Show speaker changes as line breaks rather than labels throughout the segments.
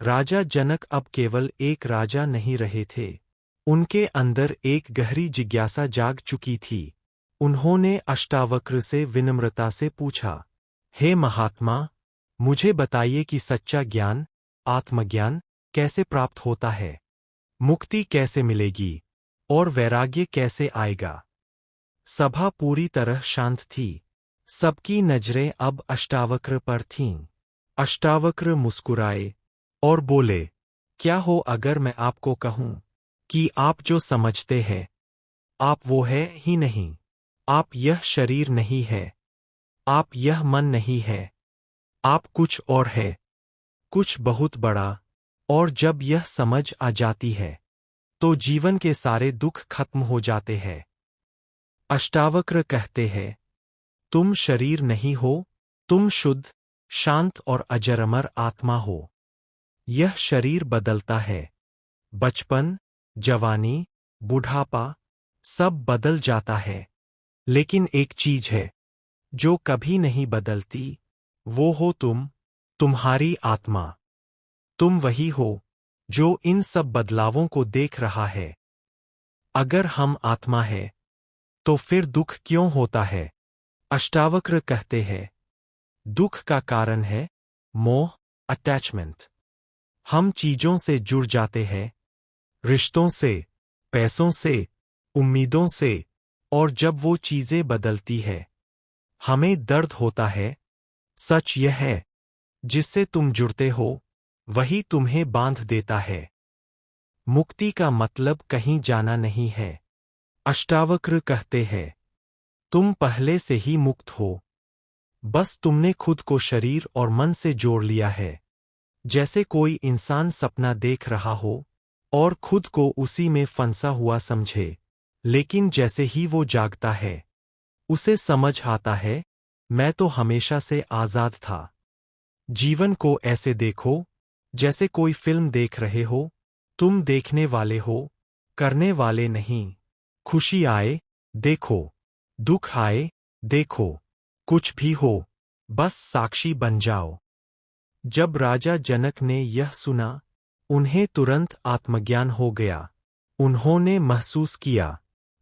राजा जनक अब केवल एक राजा नहीं रहे थे। उनके अंदर एक गहरी जिज्ञासा जाग चुकी थी। उन्होंने अष्टावक्र से विनम्रता से पूछा, हे महात्मा, मुझे बताइए कि सच्चा ज्ञान, आत्मज्ञान कैसे प्राप्त होता है? मुक्ति कैसे मिलेगी? और वैराग्य कैसे आएगा? सभा पूरी तरह शांत थी। सबकी नजरें अब अष्टावक्र पर थीं। अष्टावक्र मुस्कुराए और बोले, क्या हो अगर मैं आपको कहूं कि आप जो समझते हैं, आप वो है ही नहीं। आप यह शरीर नहीं है। आप यह मन नहीं है। आप कुछ और है, कुछ बहुत बड़ा। और जब यह समझ आ जाती है, तो जीवन के सारे दुख खत्म हो जाते हैं। अष्टावक्र कहते हैं, तुम शरीर नहीं हो, तुम शुद्ध, शांत और अजर अमर आत्मा हो। यह शरीर बदलता है। बचपन, जवानी, बुढ़ापा, सब बदल जाता है। लेकिन एक चीज है जो कभी नहीं बदलती, वो हो तुम, तुम्हारी आत्मा। तुम वही हो जो इन सब बदलावों को देख रहा है। अगर हम आत्मा है, तो फिर दुख क्यों होता है? अष्टावक्र कहते हैं, दुख का कारण है मोह, अटैचमेंट। हम चीजों से जुड़ जाते हैं, रिश्तों से, पैसों से, उम्मीदों से, और जब वो चीजें बदलती है, हमें दर्द होता है। सच यह है, जिससे तुम जुड़ते हो, वही तुम्हें बांध देता है। मुक्ति का मतलब कहीं जाना नहीं है। अष्टावक्र कहते हैं, तुम पहले से ही मुक्त हो। बस तुमने खुद को शरीर और मन से जोड़ लिया है। जैसे कोई इंसान सपना देख रहा हो और खुद को उसी में फंसा हुआ समझे, लेकिन जैसे ही वो जागता है, उसे समझ आता है, मैं तो हमेशा से आजाद था। जीवन को ऐसे देखो, जैसे कोई फिल्म देख रहे हो। तुम देखने वाले हो, करने वाले नहीं। खुशी आए, देखो। दुख आए, देखो। कुछ भी हो, बस साक्षी बन जाओ। जब राजा जनक ने यह सुना, उन्हें तुरंत आत्मज्ञान हो गया। उन्होंने महसूस किया,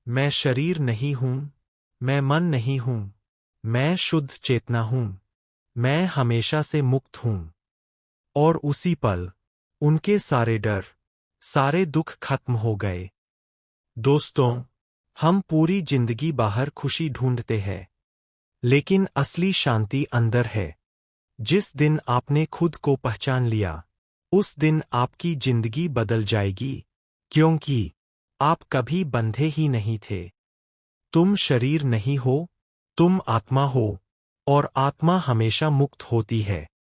मैं शरीर नहीं हूं, मैं मन नहीं हूं, मैं शुद्ध चेतना हूं, मैं हमेशा से मुक्त हूं। और उसी पल उनके सारे डर, सारे दुख खत्म हो गए। दोस्तों, हम पूरी जिंदगी बाहर खुशी ढूंढते हैं, लेकिन असली शांति अंदर है। जिस दिन आपने खुद को पहचान लिया, उस दिन आपकी जिंदगी बदल जाएगी, क्योंकि आप कभी बंधे ही नहीं थे। तुम शरीर नहीं हो, तुम आत्मा हो, और आत्मा हमेशा मुक्त होती है।